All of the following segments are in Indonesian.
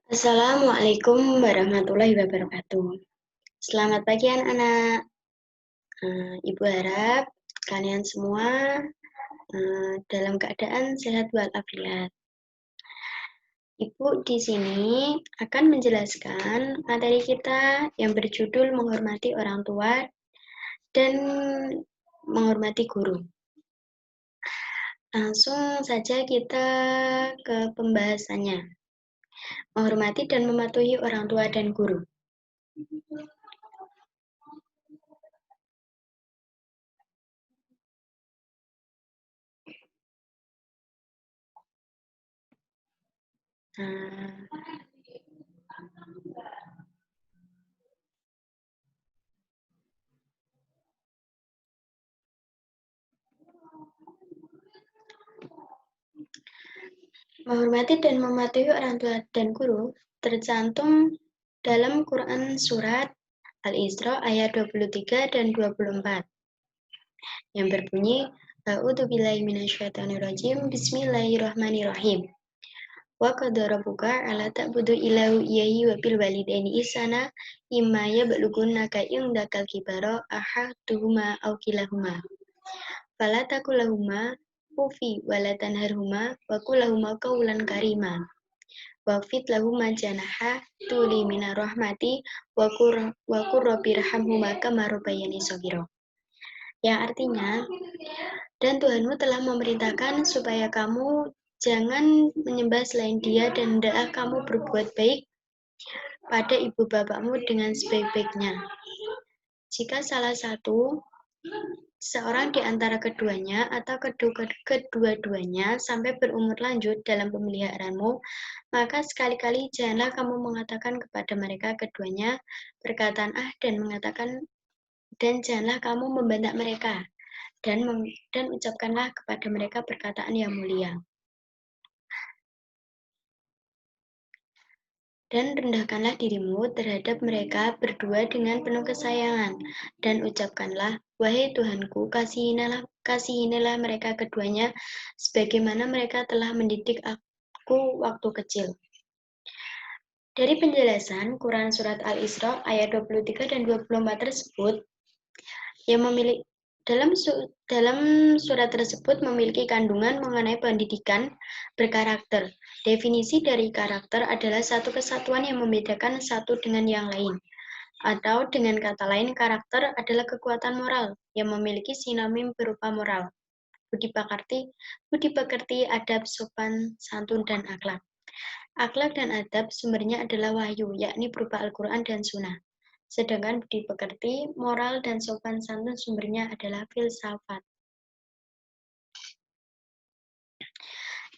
Assalamualaikum warahmatullahi wabarakatuh. Selamat pagi anak-anak. Ibu harap kalian semua dalam keadaan sehat walafiat. Ibu di sini akan menjelaskan materi kita yang berjudul menghormati orang tua dan menghormati guru. Langsung saja kita ke pembahasannya. Menghormati dan mematuhi orang tua dan guru. Menghormati dan mematuhi orang tua dan guru tercantum dalam Quran Surat Al-Isra ayat 23 dan 24 yang berbunyi A'udzubillahi minasyaitonirrajim Bismillahirrahmanirrahim. Wa qadara rabbuka alla ta'budu illa iyyahu wa bil walidaini ihsana imma yablughunnaka indakal kibara ahaduhuma aw kilahuma fala taqul lahumā uffin wa la tanharhumā wa qul lahumā qawlan karīmā waqfid lahumā janaha dzulli minar rahmati wa qur rabbi irhamhumā kamā rabbayani shaghira. Yang artinya, dan Tuhanmu telah memerintahkan supaya kamu jangan menyembah selain Dia dan hendaklah kamu berbuat baik pada ibu bapakmu dengan sebaik-baiknya. Jika salah satu seorang di antara keduanya atau kedua-duanya sampai berumur lanjut dalam pemeliharaanmu, maka sekali-kali janganlah kamu mengatakan kepada mereka keduanya perkataan dan janganlah kamu membentak mereka dan ucapkanlah kepada mereka perkataan yang mulia. Dan rendahkanlah dirimu terhadap mereka berdua dengan penuh kesayangan, dan ucapkanlah, wahai Tuhanku, kasihinilah mereka keduanya, sebagaimana mereka telah mendidik aku waktu kecil. Dari penjelasan Quran Surat Al-Isra ayat 23 dan 24 tersebut, dalam surat tersebut memiliki kandungan mengenai pendidikan berkarakter. Definisi dari karakter adalah satu kesatuan yang membedakan satu dengan yang lain. Atau dengan kata lain, karakter adalah kekuatan moral yang memiliki sinonim berupa moral, budi pekerti, adab, sopan, santun, dan akhlak. Akhlak dan adab sumbernya adalah wahyu, yakni berupa Al-Quran dan Sunnah. Sedangkan budi pekerti, moral, dan sopan santun sumbernya adalah filsafat.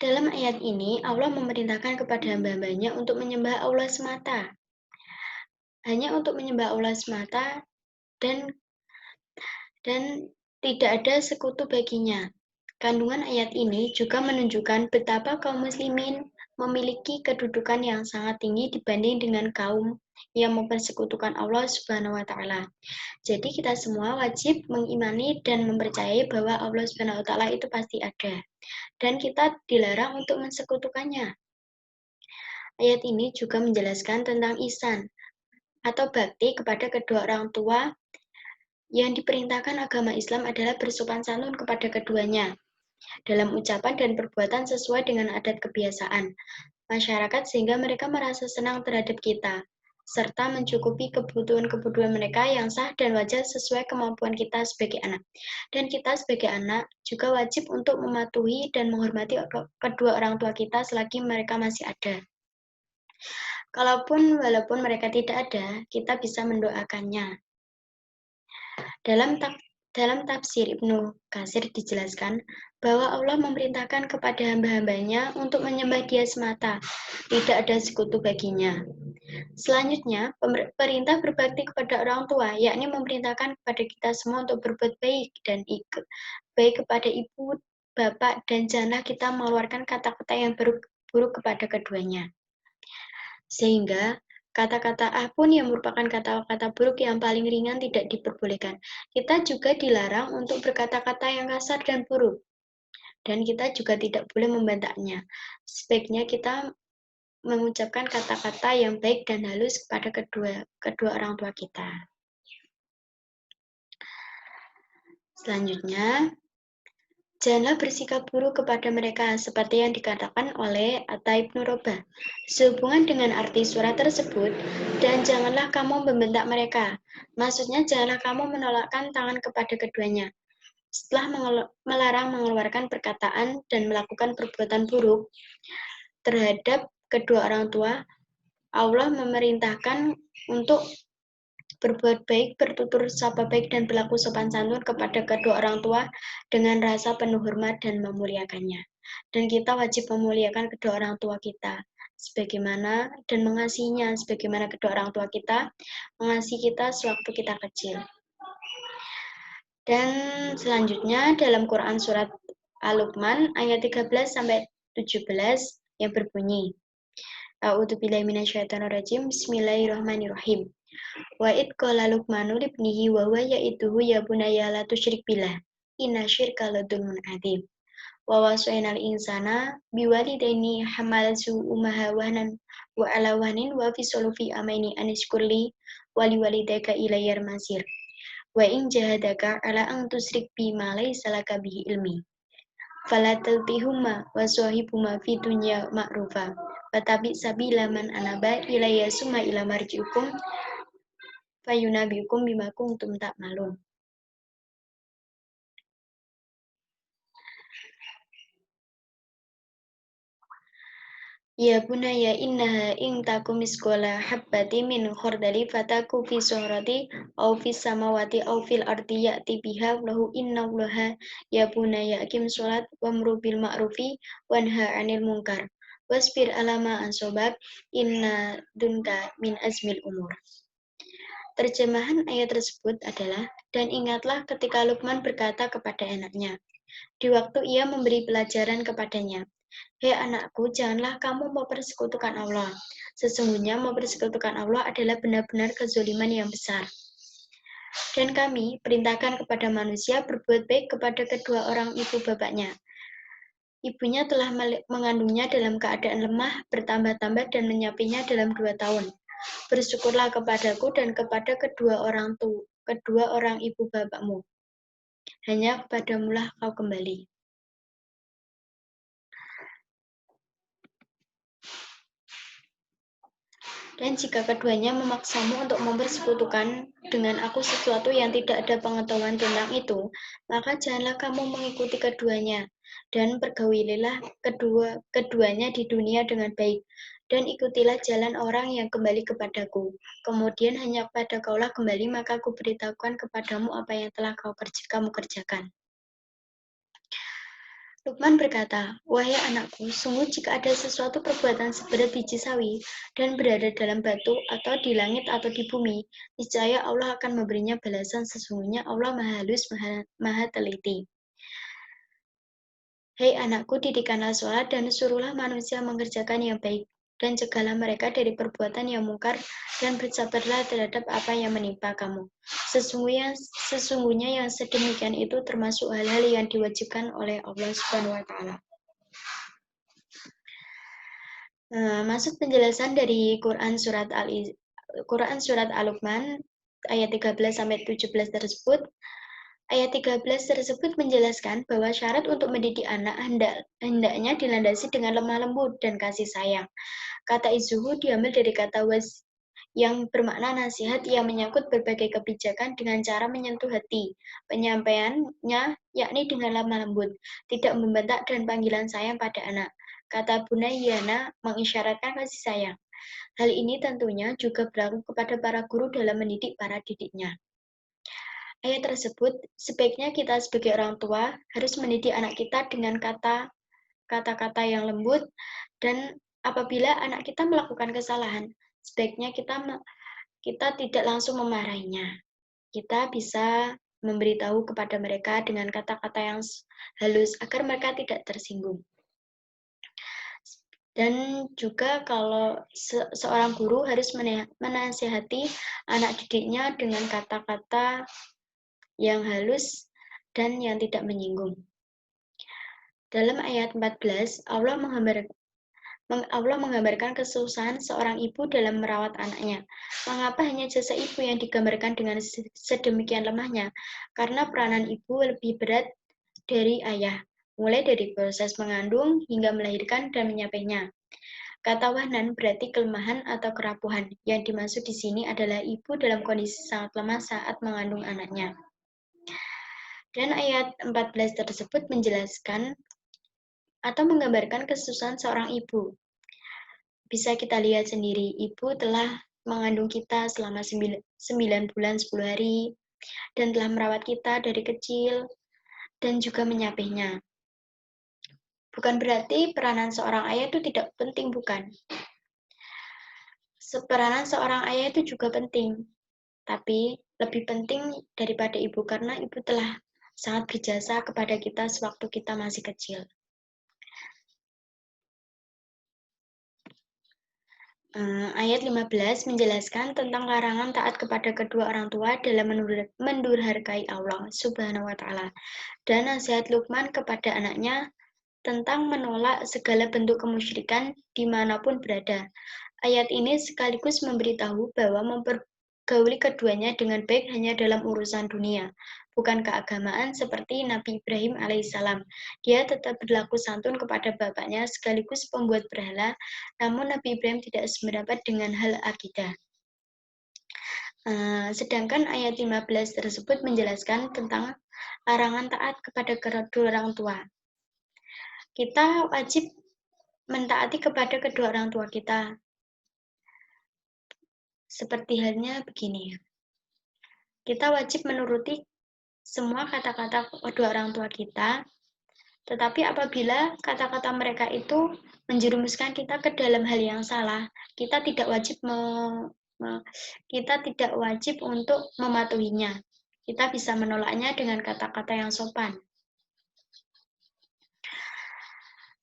Dalam ayat ini, Allah memerintahkan kepada hamba-hambanya untuk menyembah Allah semata. Hanya untuk menyembah Allah semata dan tidak ada sekutu baginya. Kandungan ayat ini juga menunjukkan betapa kaum muslimin memiliki kedudukan yang sangat tinggi dibanding dengan kaum yang mempersekutukan Allah Subhanahu wa Ta'ala. Jadi kita semua wajib mengimani dan mempercayai bahwa Allah Subhanahu wa Ta'ala itu pasti ada, dan kita dilarang untuk mensekutukannya. Ayat ini juga menjelaskan tentang ihsan atau bakti kepada kedua orang tua. Yang diperintahkan agama Islam adalah bersopan santun kepada keduanya dalam ucapan dan perbuatan sesuai dengan adat kebiasaan masyarakat sehingga mereka merasa senang terhadap kita, serta mencukupi kebutuhan-kebutuhan mereka yang sah dan wajar sesuai kemampuan kita sebagai anak. Dan kita sebagai anak juga wajib untuk mematuhi dan menghormati kedua orang tua kita selagi mereka masih ada. Walaupun mereka tidak ada, kita bisa mendoakannya. Dalam tafsir Ibnu Katsir dijelaskan bahwa Allah memerintahkan kepada hamba-hambanya untuk menyembah Dia semata, tidak ada sekutu baginya. Selanjutnya, perintah berbakti kepada orang tua, yakni memerintahkan kepada kita semua untuk berbuat baik dan baik kepada ibu, bapak, dan janganlah kita mengeluarkan kata-kata yang buruk kepada keduanya. Sehingga kata-kata pun yang merupakan kata-kata buruk yang paling ringan tidak diperbolehkan. Kita juga dilarang untuk berkata-kata yang kasar dan buruk. Dan kita juga tidak boleh membentaknya. Sebaiknya kita mengucapkan kata-kata yang baik dan halus kepada kedua orang tua kita. Selanjutnya, janganlah bersikap buruk kepada mereka seperti yang dikatakan oleh Atta Ibnu Robah sehubungan dengan arti surat tersebut, dan janganlah kamu membentak mereka. Maksudnya janganlah kamu menolakkan tangan kepada keduanya. Setelah melarang mengeluarkan perkataan dan melakukan perbuatan buruk terhadap kedua orang tua, Allah memerintahkan untuk berbuat baik, bertutur sapa baik, dan berlaku sopan santun kepada kedua orang tua dengan rasa penuh hormat dan memuliakannya. Dan kita wajib memuliakan kedua orang tua kita sebagaimana dan mengasihinya sebagaimana kedua orang tua kita mengasihi kita sewaktu kita kecil. Dan selanjutnya dalam Quran surat Al-Luqman ayat 13 sampai 17 yang berbunyi, A'udzubillahi minasyaitonirrajim. Bismillahirrahmanirrahim. Wa id qala Luqmanu libnihi wa huwa ya'iduhu ya bunayya la tusyrik billah inna syirka la dzulmun adzim. Wa wasainal insana biwalidaini hamalathu ummaha wahnan wa ala wahnin wa fisalu fi amaini anishkurli wa liwalidayka ilayyal masir. Wa in jahadaka ala an tusyrik bi ma laysa laka bihi ilmi fala tatihuma wa sahibuma fi dunya ma'rufa wa tabi sabila man anaba ilayya summa ila marji'ukum fayunabiukum bima kuntum ta'malun. Ya bunaya innaha in takum misqala habbati min khardali fataku fi suhrati aw fis samawati aw fil ardi ya'ti biha lahu innallaha ya bunaya aqim sholat wamru bil ma'rufi wanha 'anil munkar wasbir ala ma ansobak inna dunka min azmil umur. Terjemahan ayat tersebut adalah, dan ingatlah ketika Luqman berkata kepada anaknya, di waktu ia memberi pelajaran kepadanya, hei anakku, janganlah kamu mempersekutukan Allah. Sesungguhnya mempersekutukan Allah adalah benar-benar kezaliman yang besar. Dan kami perintahkan kepada manusia berbuat baik kepada kedua orang ibu bapaknya. Ibunya telah mengandungnya dalam keadaan lemah, bertambah-tambah dan menyapinya dalam 2 tahun. Bersyukurlah kepadaku dan kepada kedua orang ibu bapakmu. Hanya kepadamulah kau kembali. Dan jika keduanya memaksamu untuk mempersekutukan dengan aku sesuatu yang tidak ada pengetahuan tentang itu, maka janganlah kamu mengikuti keduanya, dan pergaulilah keduanya di dunia dengan baik, dan ikutilah jalan orang yang kembali kepadaku. Kemudian hanya kepada kaulah kembali, maka aku beritahukan kepadamu apa yang telah kamu kerjakan. Luqman berkata, wahai anakku, sungguh jika ada sesuatu perbuatan seberat biji sawi dan berada dalam batu atau di langit atau di bumi, niscaya Allah akan memberinya balasan. Sesungguhnya Allah maha halus, maha teliti. Hei anakku, didikkanlah sholat dan suruhlah manusia mengerjakan yang baik, dan cegahlah mereka dari perbuatan yang mungkar, dan bersabarlah terhadap apa yang menimpa kamu. Sesungguhnya yang sedemikian itu termasuk hal-hal yang diwajibkan oleh Allah Subhanahu wa Ta'ala. Maksud penjelasan dari Quran surat Al-Luqman ayat 13 sampai 17 tersebut. Ayat 13 tersebut menjelaskan bahwa syarat untuk mendidik anak hendaknya dilandasi dengan lemah lembut dan kasih sayang. Kata izuhu diambil dari kata was yang bermakna nasihat yang menyangkut berbagai kebijakan dengan cara menyentuh hati. Penyampaiannya yakni dengan lemah lembut, tidak membentak dan panggilan sayang pada anak. Kata bunayyana mengisyaratkan kasih sayang. Hal ini tentunya juga berlaku kepada para guru dalam mendidik para didiknya. Ayat tersebut, sebaiknya kita sebagai orang tua harus mendidik anak kita dengan kata-kata yang lembut, dan apabila anak kita melakukan kesalahan, sebaiknya kita tidak langsung memarahinya. Kita bisa memberitahu kepada mereka dengan kata-kata yang halus agar mereka tidak tersinggung. Dan juga kalau seorang guru harus menasihati anak didiknya dengan kata-kata yang halus dan yang tidak menyinggung. Dalam ayat 14, Allah menggambarkan kesusahan seorang ibu dalam merawat anaknya. Mengapa hanya jasa ibu yang digambarkan dengan sedemikian lemahnya? Karena peranan ibu lebih berat dari ayah, mulai dari proses mengandung hingga melahirkan dan menyapihnya. Kata wahnan berarti kelemahan atau kerapuhan. Yang dimaksud di sini adalah ibu dalam kondisi sangat lemah saat mengandung anaknya. Dan ayat 14 tersebut menjelaskan atau menggambarkan kesusahan seorang ibu. Bisa kita lihat sendiri, ibu telah mengandung kita selama 9 bulan 10 hari, dan telah merawat kita dari kecil, dan juga menyapihnya. Bukan berarti peranan seorang ayah itu tidak penting, bukan. Peranan seorang ayah itu juga penting, tapi lebih penting daripada ibu karena ibu telah sangat berjasa kepada kita sewaktu kita masih kecil. Ayat 15 menjelaskan tentang larangan taat kepada kedua orang tua dalam mendurhakai Allah Subhanahu wa Ta'ala, dan nasihat Luqman kepada anaknya tentang menolak segala bentuk kemusyrikan dimanapun berada. Ayat ini sekaligus memberitahu bahwa mempergauli keduanya dengan baik hanya dalam urusan dunia, bukan keagamaan seperti Nabi Ibrahim alaihissalam. Dia tetap berlaku santun kepada bapaknya sekaligus pembuat berhala, namun Nabi Ibrahim tidak sependapat dengan hal akidah. Sedangkan ayat 15 tersebut menjelaskan tentang larangan taat kepada kedua orang tua. Kita wajib mentaati kepada kedua orang tua kita. Seperti halnya begini, kita wajib menuruti semua kata-kata kedua orang tua kita, tetapi apabila kata-kata mereka itu menjerumuskan kita ke dalam hal yang salah, kita tidak wajib untuk mematuhinya. Kita bisa menolaknya dengan kata-kata yang sopan.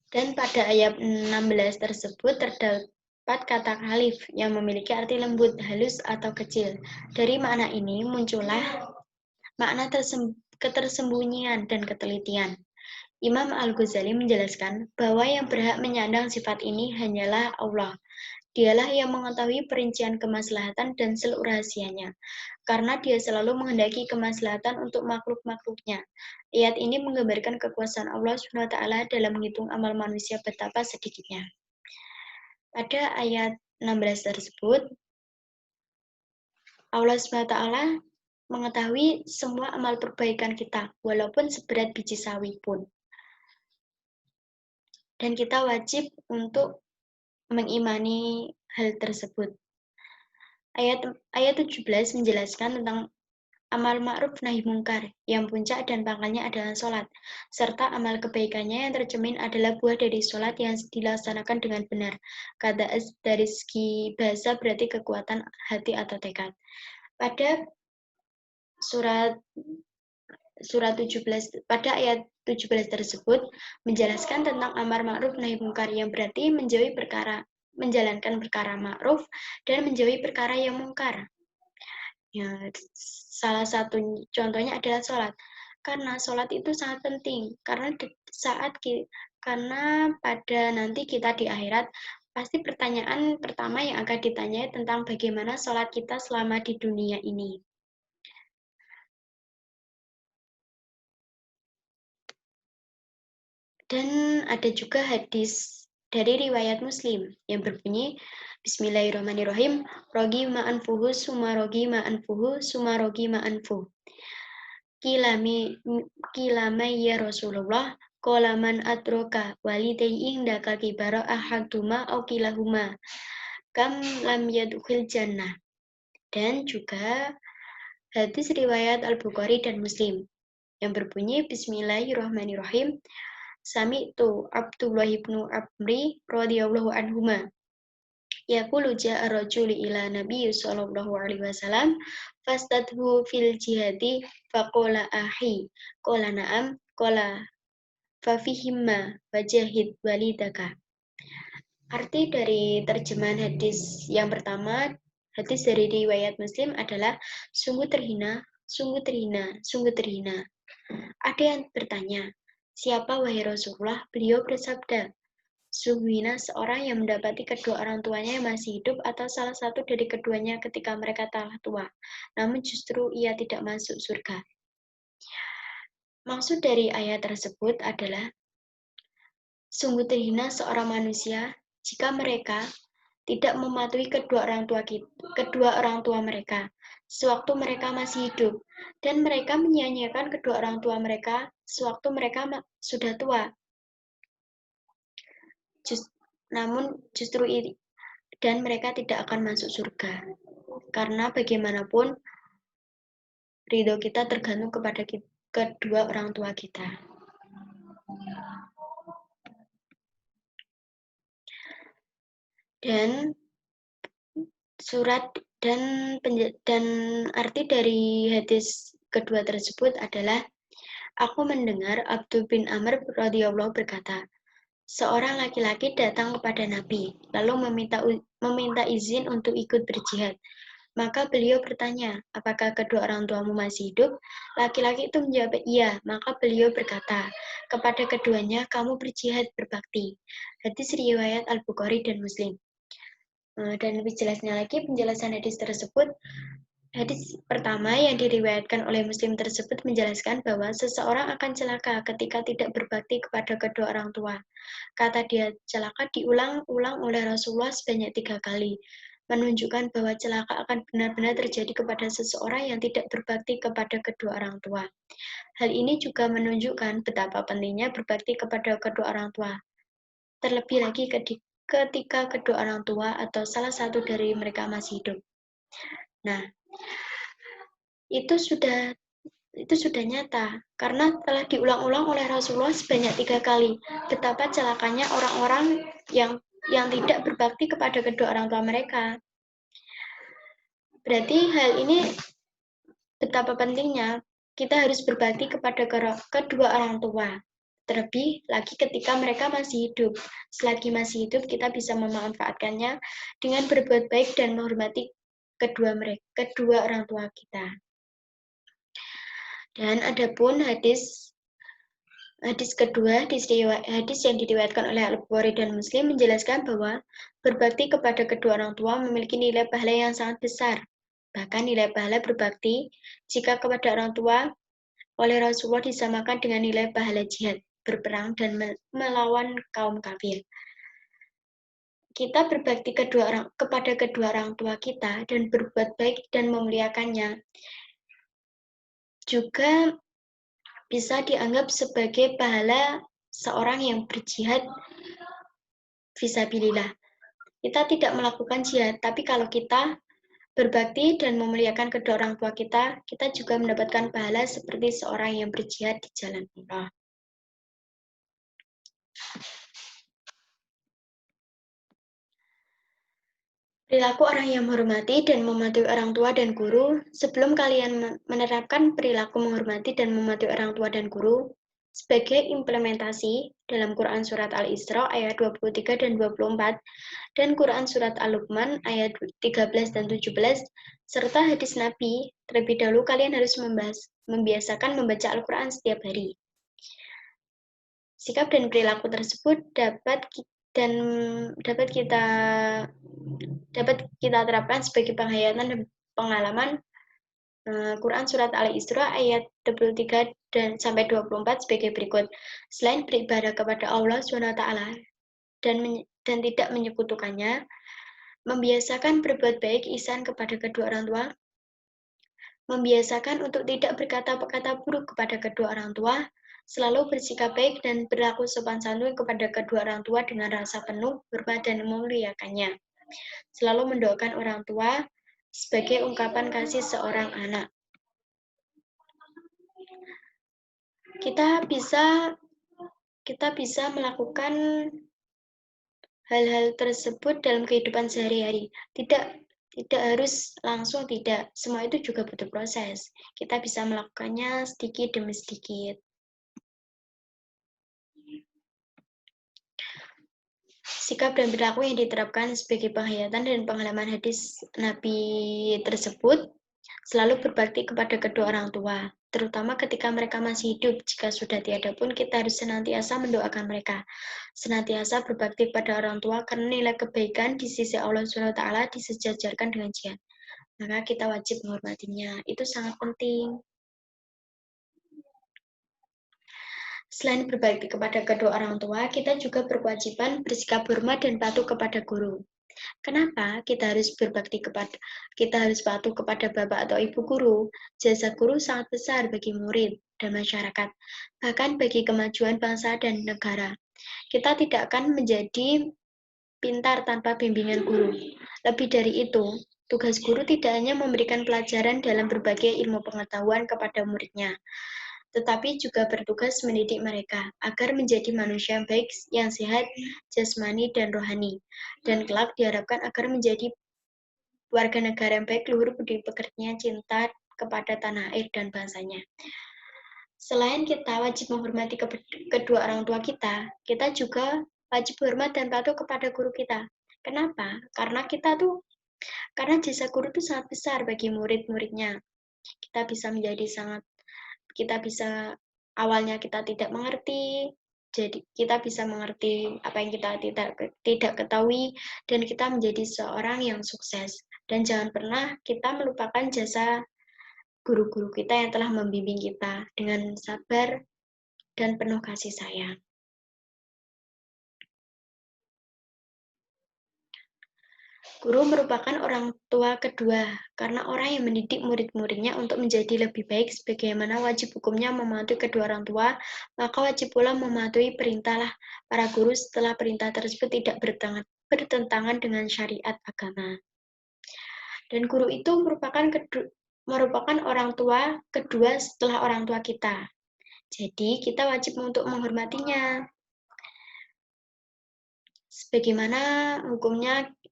Dan pada ayat 16 tersebut terdapat kata khalif yang memiliki arti lembut, halus, atau kecil. Dari makna ini muncullah makna ketersembunyian dan ketelitian. Imam Al-Ghazali menjelaskan bahwa yang berhak menyandang sifat ini hanyalah Allah. Dialah yang mengetahui perincian kemaslahatan dan seluruh rahasianya, karena dia selalu menghendaki kemaslahatan untuk makhluk-makhluknya. Ayat ini menggambarkan kekuasaan Allah SWT dalam menghitung amal manusia betapa sedikitnya. Pada ayat 16 tersebut, Allah SWT mengetahui semua amal perbaikan kita, walaupun seberat biji sawi pun. Dan kita wajib untuk mengimani hal tersebut. Ayat 17 menjelaskan tentang amal ma'ruf nahi mungkar, yang puncak dan pangkalnya adalah sholat, serta amal kebaikannya yang tercermin adalah buah dari sholat yang dilaksanakan dengan benar. Kata dari segi bahasa berarti kekuatan hati atau tekad. Pada pada ayat 17 tersebut menjelaskan tentang amar ma'ruf nahi mungkar yang berarti menjalankan perkara ma'ruf dan menjauhi perkara yang mungkar. Ya, salah satu contohnya adalah sholat. Karena sholat itu sangat penting. Karena pada nanti kita di akhirat pasti pertanyaan pertama yang akan ditanyai tentang bagaimana sholat kita selama di dunia ini. Dan ada juga hadis dari riwayat Muslim yang berbunyi Bismillahirrahmanirrahim, rogi ma'anfuhu summa rogi ma'anfuhu summa rogi ma'anfuh. Kilame ya Rasulullah, qala man atroka walidayhi indaka kibara ahaduma au kilahuma kam lam yadkhul jannah. Dan juga hadis riwayat Al-Bukhari dan Muslim yang berbunyi Bismillahirrahmanirrahim. Sami'tu Abdullah ibnu Amri radhiyallahu anhuma yaqulu ja'a rajulu ila Nabi sallallahu alaihi wasallam fastadhu fil jihadi faqala ahi qala na'am qala fa fihimma wajahid walidaka. Arti dari terjemahan hadis yang pertama, hadis dari riwayat Muslim adalah sungguh terhina, sungguh terhina, sungguh terhina. Ada yang bertanya, Siapa wahai Rasulullah? Beliau bersabda, sesungguhnya seorang yang mendapati kedua orang tuanya yang masih hidup atau salah satu dari keduanya ketika mereka telah tua, namun justru ia tidak masuk surga. Maksud dari ayat tersebut adalah, sungguh terhina seorang manusia jika mereka tidak mematuhi kedua orang tua mereka sewaktu mereka masih hidup, dan mereka menyia-nyiakan kedua orang tua mereka sewaktu mereka sudah tua. Namun justru ini, dan mereka tidak akan masuk surga. Karena bagaimanapun ridho kita tergantung kepada kedua orang tua kita. Dan surat dan arti dari hadis kedua tersebut adalah, aku mendengar Abdul bin Amr radhiyallahu berkata, seorang laki-laki datang kepada Nabi, lalu meminta izin untuk ikut berjihad. Maka beliau bertanya, apakah kedua orang tuamu masih hidup? Laki-laki itu menjawab, iya. Maka beliau berkata, kepada keduanya kamu berjihad berbakti. Hadis riwayat Al-Bukhari dan Muslim. Dan lebih jelasnya lagi penjelasan hadis tersebut, hadis pertama yang diriwayatkan oleh Muslim tersebut menjelaskan bahwa seseorang akan celaka ketika tidak berbakti kepada kedua orang tua. Kata dia celaka diulang-ulang oleh Rasulullah sebanyak 3 kali, menunjukkan bahwa celaka akan benar-benar terjadi kepada seseorang yang tidak berbakti kepada kedua orang tua. Hal ini juga menunjukkan betapa pentingnya berbakti kepada kedua orang tua. Terlebih lagi ketika kedua orang tua atau salah satu dari mereka masih hidup. Nah, itu sudah nyata karena telah diulang-ulang oleh Rasulullah sebanyak 3 kali betapa celakanya orang-orang yang tidak berbakti kepada kedua orang tua mereka. Berarti hal ini betapa pentingnya kita harus berbakti kepada kedua orang tua. Terlebih lagi ketika mereka masih hidup. Selagi masih hidup, kita bisa memanfaatkannya dengan berbuat baik dan menghormati kedua orang tua kita. Dan adapun hadis kedua, hadis yang diriwayatkan oleh Al-Bukhari dan Muslim menjelaskan bahwa berbakti kepada kedua orang tua memiliki nilai pahala yang sangat besar. Bahkan nilai pahala berbakti jika kepada orang tua oleh Rasulullah disamakan dengan nilai pahala jihad, berperang dan melawan kaum kafir. Kita berbakti kepada kedua orang tua kita dan berbuat baik dan memuliakannya juga bisa dianggap sebagai pahala seorang yang berjihad fisabilillah. Kita tidak melakukan jihad, tapi kalau kita berbakti dan memuliakan kedua orang tua kita, kita juga mendapatkan pahala seperti seorang yang berjihad di jalan Allah. Perilaku orang yang menghormati dan mematuhi orang tua dan guru. Sebelum kalian menerapkan perilaku menghormati dan mematuhi orang tua dan guru, sebagai implementasi dalam Quran Surat Al-Isra ayat 23 dan 24, dan Quran Surat Al-Luqman ayat 13 dan 17, serta hadis Nabi, terlebih dahulu kalian harus membiasakan membaca Al-Quran setiap hari. Sikap dan perilaku tersebut dapat kita terapkan sebagai penghayatan dan pengalaman Quran Surat Al-Isra ayat 23 dan sampai 24 sebagai berikut. Selain beribadah kepada Allah SWT dan tidak menyekutukannya, membiasakan berbuat baik ihsan kepada kedua orang tua, membiasakan untuk tidak berkata-kata buruk kepada kedua orang tua, selalu bersikap baik dan berlaku sopan santun kepada kedua orang tua dengan rasa penuh hormat dan memuliakannya. Selalu mendoakan orang tua sebagai ungkapan kasih seorang anak. Kita bisa melakukan hal-hal tersebut dalam kehidupan sehari-hari. Tidak harus langsung, tidak. Semua itu juga butuh proses. Kita bisa melakukannya sedikit demi sedikit. Sikap dan perilaku yang diterapkan sebagai penghayatan dan pengalaman hadis Nabi tersebut, selalu berbakti kepada kedua orang tua. terutama ketika mereka masih hidup. Jika sudah tiada pun, kita harus senantiasa mendoakan mereka, senantiasa berbakti pada orang tua, karena nilai kebaikan di sisi Allah SWT disejajarkan dengan jihad. Maka kita wajib menghormatinya. Itu sangat penting. Selain berbakti kepada kedua orang tua, kita juga berkewajiban bersikap hormat dan patuh kepada guru. Kenapa kita harus patuh kepada bapak atau ibu guru? Jasa guru sangat besar bagi murid dan masyarakat, bahkan bagi kemajuan bangsa dan negara. Kita tidak akan menjadi pintar tanpa bimbingan guru. Lebih dari itu, tugas guru tidak hanya memberikan pelajaran dalam berbagai ilmu pengetahuan kepada muridnya, tetapi juga bertugas mendidik mereka agar menjadi manusia yang baik, yang sehat, jasmani, dan rohani. Dan kelak diharapkan agar menjadi warga negara yang baik, luhur budi pekertinya, cinta kepada tanah air dan bangsanya. Selain kita wajib menghormati kedua orang tua kita juga wajib hormat dan patuh kepada guru kita. Kenapa? Karena jasa guru itu sangat besar bagi murid-muridnya. Awalnya kita tidak mengerti, jadi kita bisa mengerti apa yang kita tidak ketahui, dan kita menjadi seorang yang sukses. Dan jangan pernah kita melupakan jasa guru-guru kita yang telah membimbing kita dengan sabar dan penuh kasih sayang. Guru merupakan orang tua kedua, karena orang yang mendidik murid-muridnya untuk menjadi lebih baik. Sebagaimana wajib hukumnya mematuhi kedua orang tua, maka wajib pula mematuhi perintah para guru setelah perintah tersebut tidak bertentangan dengan syariat agama. Dan guru itu merupakan orang tua kedua setelah orang tua kita. Jadi kita wajib untuk menghormatinya.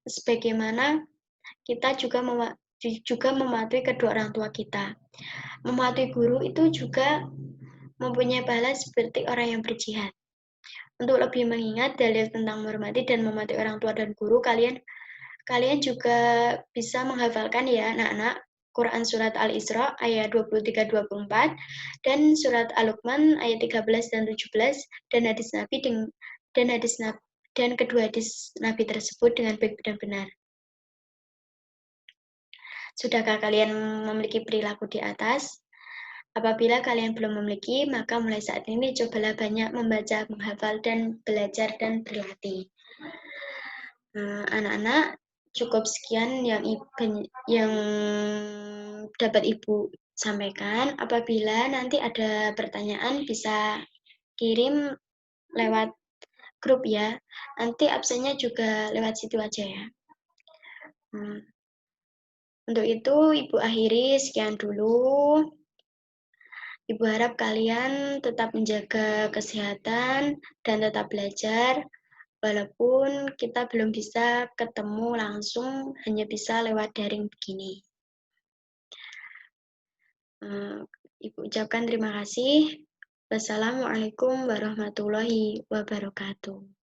Sebagaimana kita juga mematuhi kedua orang tua kita. Mematuhi guru itu juga mempunyai pahala seperti orang yang berjihad. Untuk lebih mengingat dalil tentang menghormati dan mematuhi orang tua dan guru, kalian juga bisa menghafalkan ya anak-anak Quran surat Al-Isra ayat 23-24 dan surat Al-Luqman ayat 13 dan 17 dan hadis Nabi dan kedua hadis Nabi tersebut dengan baik dan benar. Sudahkah kalian memiliki perilaku di atas? Apabila kalian belum memiliki, maka mulai saat ini cobalah banyak membaca, menghafal, dan belajar dan berlatih. Anak-anak, cukup sekian yang dapat Ibu sampaikan. Apabila nanti ada pertanyaan, bisa kirim lewat grup ya. Nanti absennya juga lewat situ aja ya. Untuk itu, Ibu akhiri sekian dulu. Ibu harap kalian tetap menjaga kesehatan dan tetap belajar, walaupun kita belum bisa ketemu langsung, hanya bisa lewat daring begini. Ibu ucapkan terima kasih. Wassalamualaikum warahmatullahi wabarakatuh.